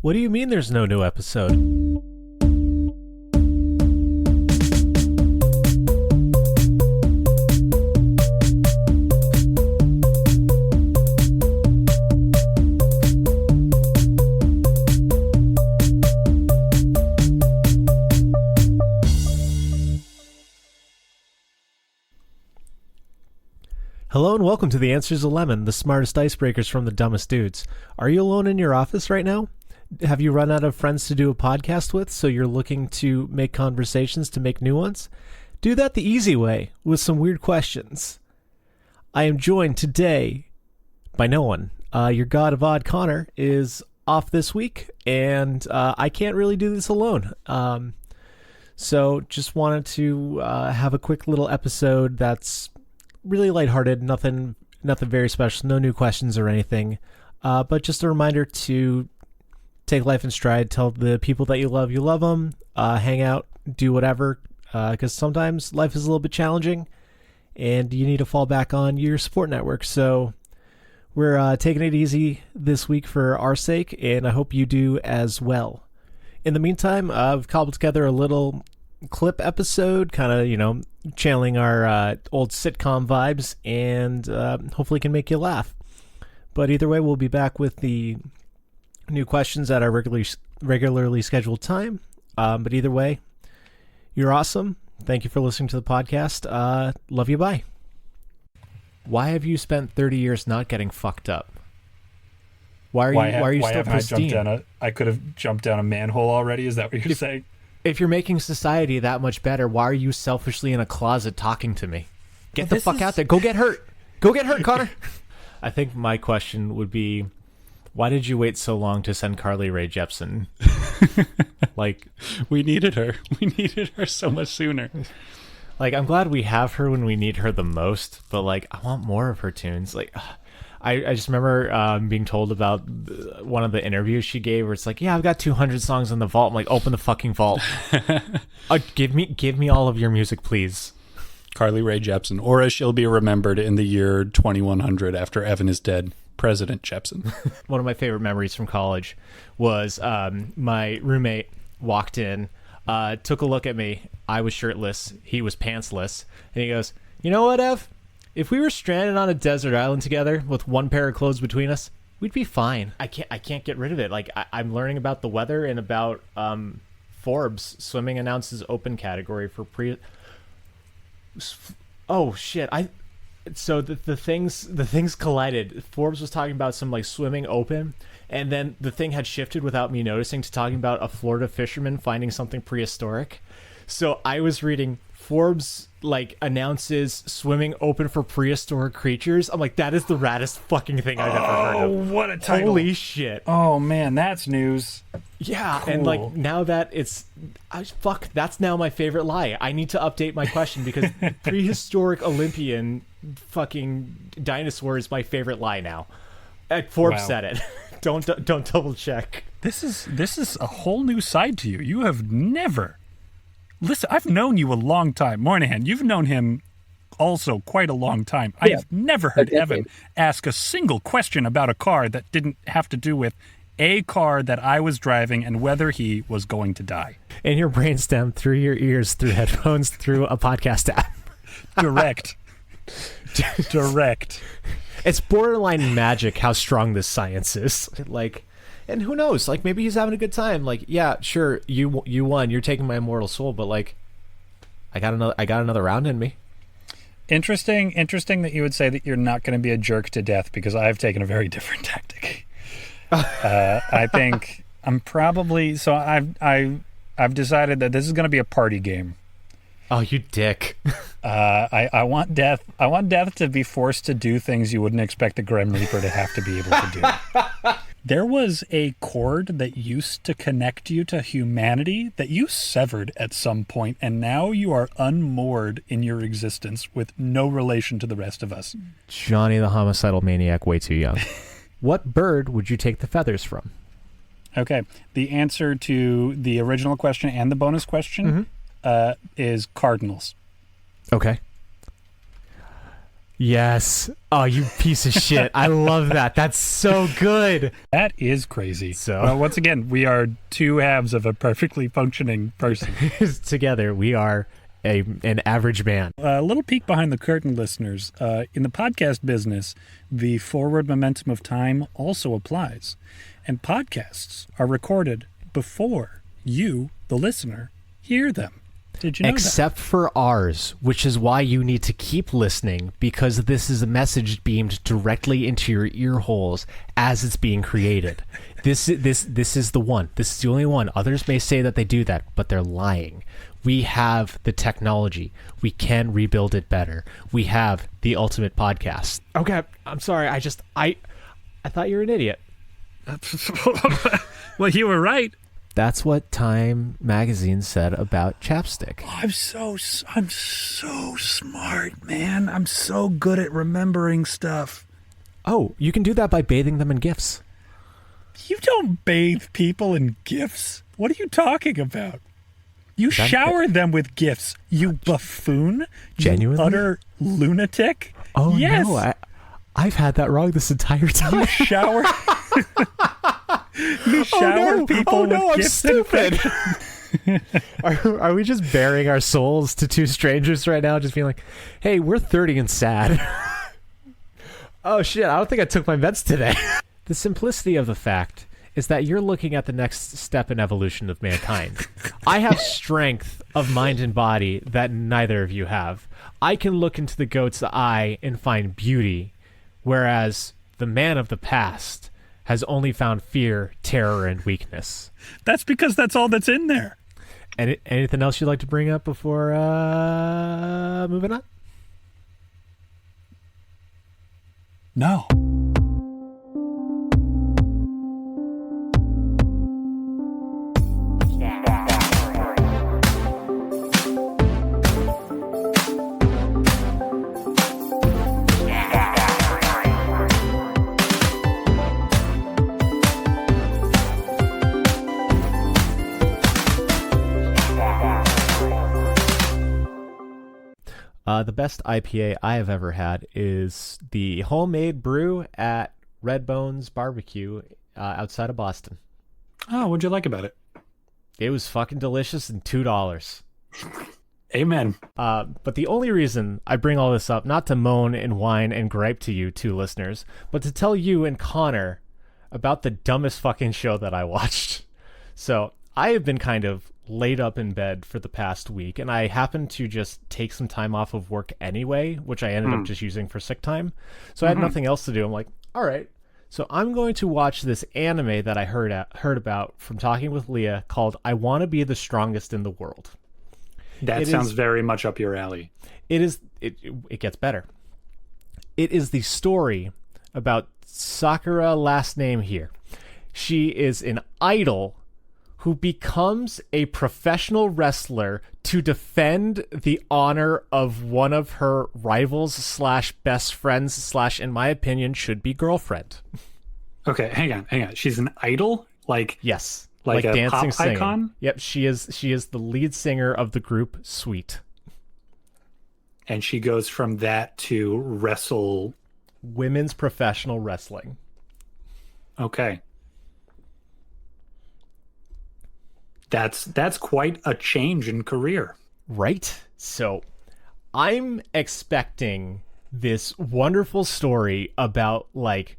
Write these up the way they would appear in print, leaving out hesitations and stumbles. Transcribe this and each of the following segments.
What do you mean there's no new episode? Hello and welcome to the Answers of Lemon, the smartest icebreakers from the dumbest dudes. Are you alone in your office right now? Have you run out of friends to do a podcast with, so you're looking to make conversations to make new ones? Do that the easy way, with some weird questions. I am joined today by no one. Your god of odd, Connor, is off this week, and I can't really do this alone. So just wanted to have a quick little episode that's really lighthearted, nothing very special, no new questions or anything, but just a reminder to take life in stride, tell the people that you love them, hang out, do whatever, because sometimes life is a little bit challenging and you need to fall back on your support network. So we're taking it easy this week for our sake, and I hope you do as well. In the meantime, I've cobbled together a little clip episode, kind of, channeling our old sitcom vibes, and hopefully can make you laugh. But either way, we'll be back with the new questions at our regularly scheduled time. But either way, you're awesome. Thank you for listening to the podcast. Love you, bye. Why have you spent 30 years not getting fucked up? Why are you still pristine? I could have jumped down a manhole already. Is that what you're saying? If you're making society that much better, why are you selfishly in a closet talking to me? Get the fuck out there. Go get hurt. Go get hurt, Connor. I think my question would be, why did you wait so long to send Carly Rae Jepsen? We needed her. We needed her so much sooner. I'm glad we have her when we need her the most, but I want more of her tunes. I just remember being told about one of the interviews she gave where it's yeah, I've got 200 songs in the vault. I'm open the fucking vault. Give me all of your music, please. Carly Rae Jepsen, or as she'll be remembered in the year 2100 after Evan is dead, President Jepsen. One of my favorite memories from college was my roommate walked in, took a look at me. I was shirtless. He was pantsless. And he goes, "You know what, Ev? If we were stranded on a desert island together with one pair of clothes between us, we'd be fine." I can't get rid of it. I'm learning about the weather and about Forbes. Swimming announces open category for Oh shit! So the things collided. Forbes was talking about some swimming open, and then the thing had shifted without me noticing to talking about a Florida fisherman finding something prehistoric. So I was reading Forbes announces swimming open for prehistoric creatures. I'm that is the raddest fucking thing I've ever heard of. Oh, what a title. Holy shit. Oh man, that's news. Yeah, cool. And now that that's now my favorite lie. I need to update my question because prehistoric Olympian fucking dinosaur is my favorite lie now. Forbes said it. Don't double check. This is a whole new side to you. You have never... Listen, I've known you a long time. Moynihan, you've known him also quite a long time. I have never heard Evan ask a single question about a car that didn't have to do with a car that I was driving and whether he was going to die. In your brainstem, through your ears, through headphones, through a podcast app. Direct. It's borderline magic how strong this science is. And who knows? Maybe he's having a good time. Yeah, sure, you won. You're taking my immortal soul, but I got another round in me. Interesting that you would say that you're not going to be a jerk to death, because I've taken a very different tactic. I think I'm probably I've decided that this is going to be a party game. Oh, you dick. I want death. I want death to be forced to do things you wouldn't expect a Grim Reaper to have to be able to do. There was a cord that used to connect you to humanity that you severed at some point, and now you are unmoored in your existence with no relation to the rest of us. Johnny the homicidal maniac, way too young. What bird would you take the feathers from? Okay. The answer to the original question and the bonus question is cardinals. Okay. Yes. Oh, you piece of shit. I love that. That's so good. That is crazy. So, well, once again, we are two halves of a perfectly functioning person. together, we are an average man. A little peek behind the curtain, listeners. In the podcast business, the forward momentum of time also applies. And podcasts are recorded before you, the listener, hear them. Did you know Except for ours, which is why you need to keep listening, because this is a message beamed directly into your ear holes as it's being created. This is the one. This is the only one. Others may say that they do that, but they're lying. We have the technology. We can rebuild it better. We have the ultimate podcast. Okay, I'm sorry. I thought you were an idiot. Well, you were right. That's what Time magazine said about chapstick. I'm so smart, man. I'm so good at remembering stuff. Oh, you can do that by bathing them in gifts. You don't bathe people in gifts. What are you talking about? You shower them with gifts, you buffoon. Genuinely? You utter lunatic. Oh, yes. No, I've had that wrong this entire time. You shower... You shower people with gifts. I'm stupid. Are we just bearing our souls to two strangers right now, just being like, hey, we're 30 and sad? Oh shit, I don't think I took my meds today. The simplicity of the fact is that you're looking at the next step in evolution of mankind. I have strength of mind and body that neither of you have. I can look into the goat's eye and find beauty, whereas the man of the past has only found fear, terror, and weakness. That's because that's all that's in there. And anything else you'd like to bring up before moving on? No. The best IPA I have ever had is the homemade brew at Red Bones Barbecue outside of Boston. Oh, what'd you like about it? It was fucking delicious and $2. Amen. But the only reason I bring all this up, not to moan and whine and gripe to you two listeners, but to tell you and Connor about the dumbest fucking show that I watched. So I have been kind of laid up in bed for the past week, and I happened to just take some time off of work anyway, which I ended up just using for sick time. So I had nothing else to do. I'm like, all right, so I'm going to watch this anime that I heard about from talking with Leah called I Want to Be the Strongest in the World. That sounds very much up your alley. It gets better. It is the story about Sakura, last name here. She is an idol who becomes a professional wrestler to defend the honor of one of her rivals slash best friends slash, in my opinion, should be girlfriend. Okay, hang on. She's an idol? Yes. Like a dancing pop icon? Yep, she is the lead singer of the group Sweet. And she goes from that to wrestle... Women's professional wrestling. Okay. That's quite a change in career. Right? So I'm expecting this wonderful story about like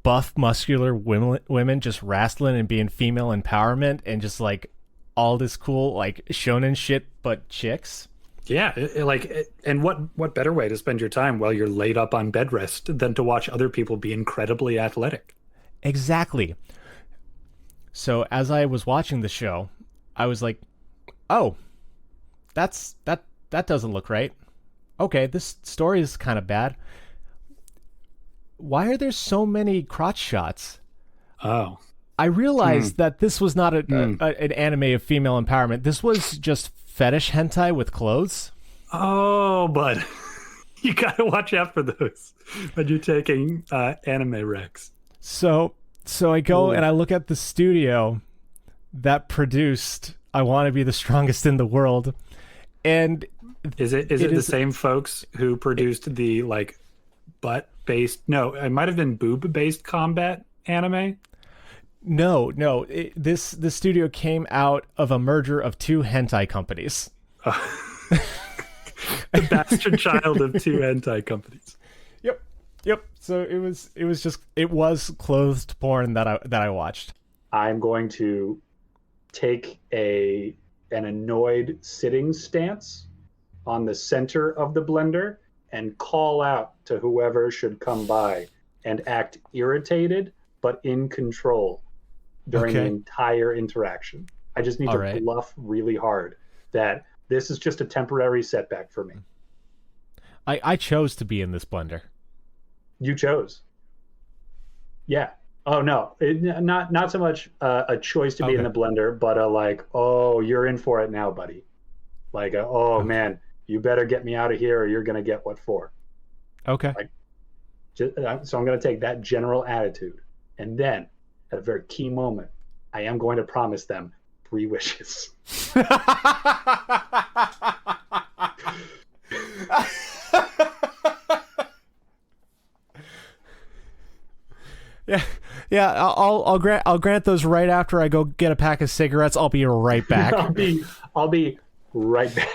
buff muscular women just wrestling and being female empowerment and just like all this cool like shonen shit but chicks. Yeah, and what better way to spend your time while you're laid up on bed rest than to watch other people be incredibly athletic? Exactly. So as I was watching the show, I was like, "Oh, that doesn't look right. Okay, this story is kind of bad. Why are there so many crotch shots?" Oh. I realized that this was not an anime of female empowerment. This was just fetish hentai with clothes. Oh, bud. You gotta watch out for those when you're taking anime recs. So I go and I look at the studio that produced I Want to Be the Strongest in the World, and is it the same folks who produced the like butt-based. No, it might have been boob-based combat anime. No. This studio came out of a merger of two hentai companies. The bastard child of two hentai companies. Yep. So it was clothed porn that I watched. I'm going to take an annoyed sitting stance on the center of the blender and call out to whoever should come by and act irritated but in control during the entire interaction. I just need to bluff really hard that this is just a temporary setback for me. I chose to be in this blender. You chose. Yeah. Oh no, not so much a choice to be in the blender, but a like, oh, you're in for it now, buddy. Like, oh man, you better get me out of here, or you're gonna get what for. Okay. So I'm gonna take that general attitude, and then at a very key moment, I am going to promise them 3 wishes. Yeah. I'll grant those right after I go get a pack of cigarettes. I'll be right back. I'll be right back.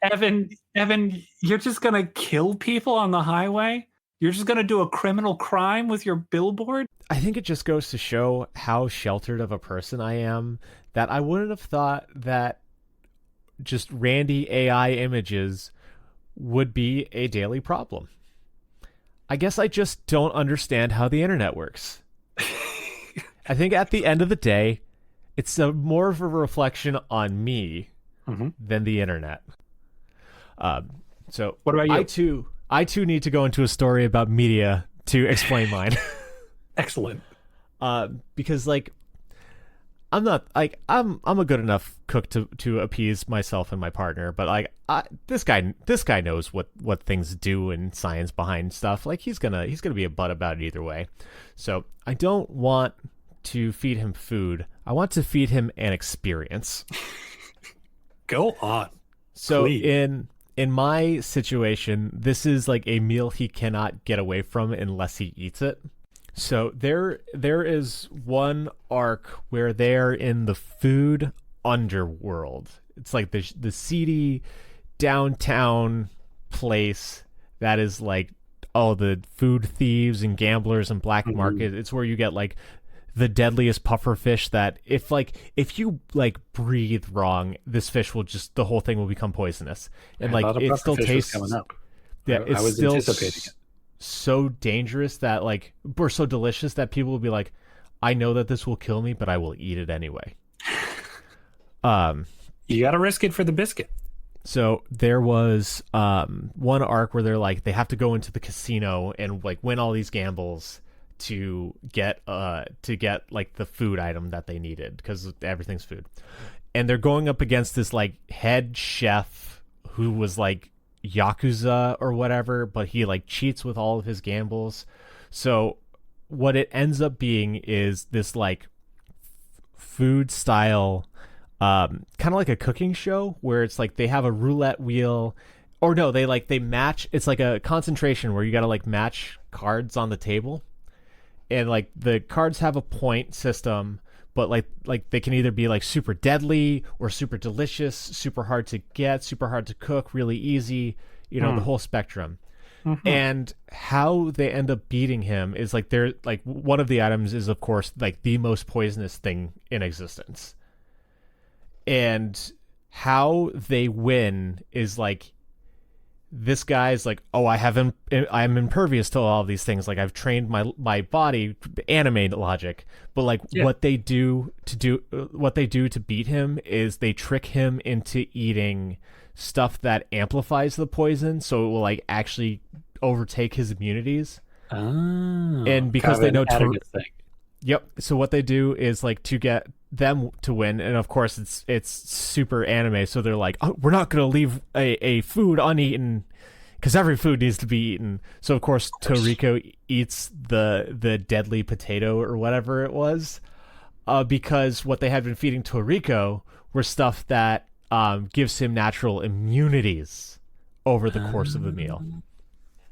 Evan, you're just gonna kill people on the highway? You're just gonna do a criminal crime with your billboard? I think it just goes to show how sheltered of a person I am, that I wouldn't have thought that just randy AI images would be a daily problem. I guess I just don't understand how the internet works. I think at the end of the day, it's more of a reflection on me than the internet. So what about you? I too need to go into a story about media to explain mine. Excellent. Because like I'm not like I'm a good enough cook to appease myself and my partner, but like this guy knows what things do and science behind stuff. Like he's gonna be a butt about it either way. So I don't want to feed him food. I want to feed him an experience. Go on. So please. In my situation, this is like a meal he cannot get away from unless he eats it. So there is one arc where they're in the food underworld. It's like the seedy downtown place that is like the food thieves and gamblers and black market. It's where you get like the deadliest pufferfish that if you like breathe wrong, this fish will the whole thing will become poisonous. And like it still tastes coming up. Yeah, I was still anticipating it. So dangerous that like or so delicious that people will be like, I know that this will kill me, but I will eat it anyway. You gotta risk it for the biscuit. So there was one arc where they have to go into the casino and like win all these gambles to get like the food item that they needed because everything's food. And they're going up against this like head chef who was like Yakuza or whatever, but he like cheats with all of his gambles. So what it ends up being is this like food style kind of like a cooking show where it's like they have a roulette wheel, or no, they match. It's like a concentration where you gotta like match cards on the table, and like the cards have a point system, but like they can either be like super deadly or super delicious, super hard to get, super hard to cook, really easy, the whole spectrum. And how they end up beating him is like they're like one of the items is of course like the most poisonous thing in existence. And how they win is like this guy's like, oh, I'm impervious to all of these things. Like I've trained my body, anime logic, but like what they do to beat him is they trick him into eating stuff that amplifies the poison, so it will like actually overtake his immunities. And because they know Yep. So what they do is like to get them to win, and of course it's super anime. So they're like, oh, we're not going to leave a food uneaten because every food needs to be eaten. So of course Toriko eats the deadly potato or whatever it was, because what they had been feeding Toriko were stuff that gives him natural immunities over the course of the meal.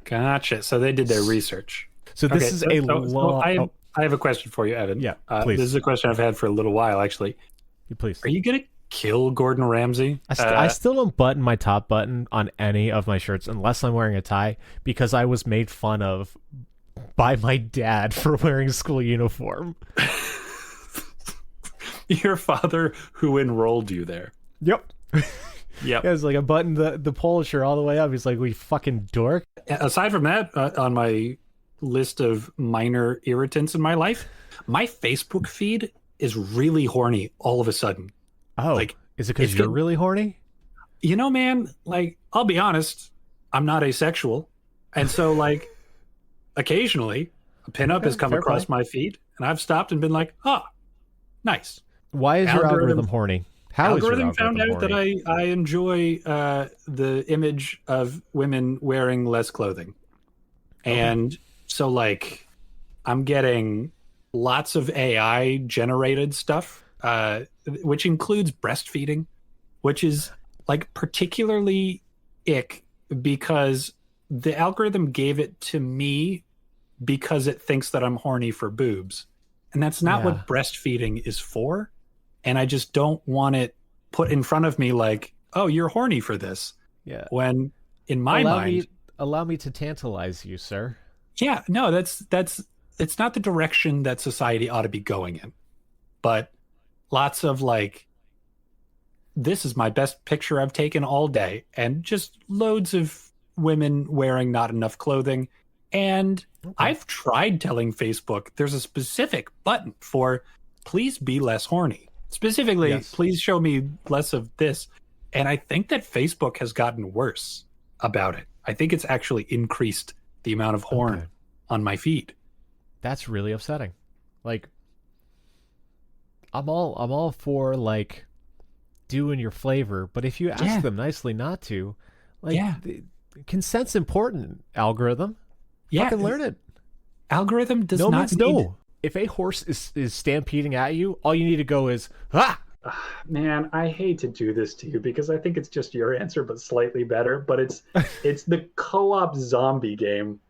Gotcha. So they did their research. So this is a law. I have a question for you, Evan. Yeah, please. This is a question I've had for a little while, actually. Please. Are you going to kill Gordon Ramsay? I still don't button my top button on any of my shirts unless I'm wearing a tie, because I was made fun of by my dad for wearing school uniform. Your father who enrolled you there. Yep. Yep. It was like I buttoned the polo shirt all the way up. He's like, "We fucking dork." Aside from that, on my list of minor irritants in my life, my Facebook feed is really horny all of a sudden. Oh, like, is it because you're really horny? You know, man, like, I'll be honest, I'm not asexual. And so, like, occasionally a pinup has come across my feed and I've stopped and been like, oh, nice. Why is your algorithm horny? How is your algorithm found out horny? that I enjoy the image of women wearing less clothing. And so, like, I'm getting lots of AI generated stuff, which includes breastfeeding, which is like particularly ick because the algorithm gave it to me because it thinks that I'm horny for boobs. And that's not what breastfeeding is for. And I just don't want it put in front of me like, oh, you're horny for this. Yeah. When in my mind, allow me to tantalize you, sir. Yeah, no, that's it's not the direction that society ought to be going in. But lots of like, this is my best picture I've taken all day, and just loads of women wearing not enough clothing. And I've tried telling Facebook there's a specific button for please be less horny. Specifically, please show me less of this. And I think that Facebook has gotten worse about it. I think it's actually increased the amount of horn on my feed. That's really upsetting. Like, I'm all for like doing your flavor, but if you ask them nicely not to, like, consent's important. Algorithm, fucking learn it. Algorithm does not need... No. If a horse is stampeding at you, all you need to go is ah. Man, I hate to do this to you because I think it's just your answer, but slightly better. But it's the co-op zombie game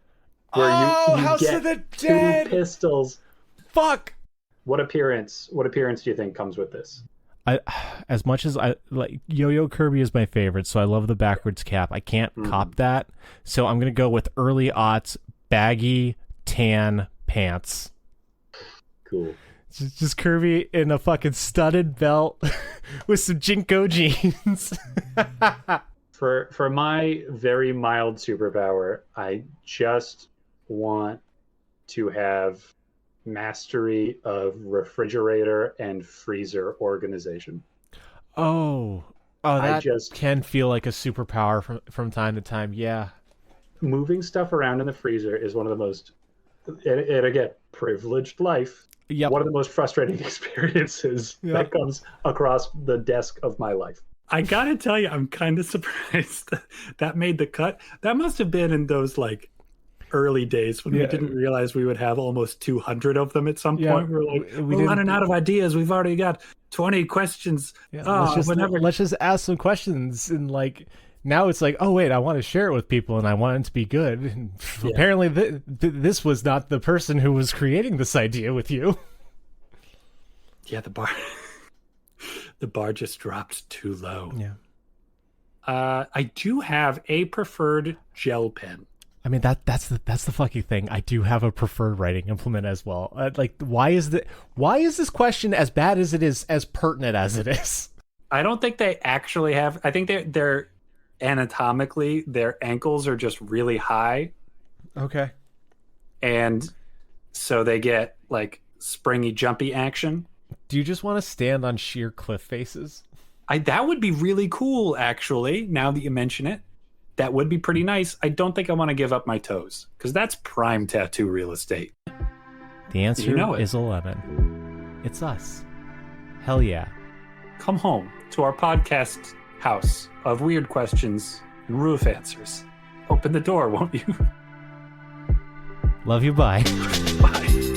where you House get of the Dead. 2 pistols. Fuck. What appearance do you think comes with this? As much as I like Yo-Yo Kirby is my favorite, so I love the backwards cap. I can't cop that, so I'm gonna go with early aughts baggy tan pants. Cool. Just Kirby in a fucking studded belt with some Jinko jeans. For my very mild superpower, I just want to have mastery of refrigerator and freezer organization. That can feel like a superpower from time to time. Yeah. Moving stuff around in the freezer is one of the most, and again, privileged life. Yep. One of the most frustrating experiences that comes across the desk of my life. I gotta tell you, I'm kind of surprised that made the cut. That must have been in those like early days when we didn't realize we would have almost 200 of them at some point. We're like, we're running out of ideas. We've already got 20 questions. Let's just ask some questions. And like, now it's like, oh wait, I want to share it with people and I want it to be good. And apparently this was not the person who was creating this idea with you. Yeah, the bar just dropped too low. Yeah. I do have a preferred gel pen. I mean, that's the fucking thing. I do have a preferred writing implement as well. Like, why is this question as bad as it is, as pertinent as it is? I don't think they actually have. I think they're anatomically, their ankles are just really high. Okay. And so they get like springy, jumpy action. Do you just want to stand on sheer cliff faces? That would be really cool, actually, now that you mention it. That would be pretty nice. I don't think I want to give up my toes, because that's prime tattoo real estate. The answer is 11. It's us. Hell yeah. Come home to our podcast house of weird questions and roof answers. Open the door, won't you? Love you, bye. Bye.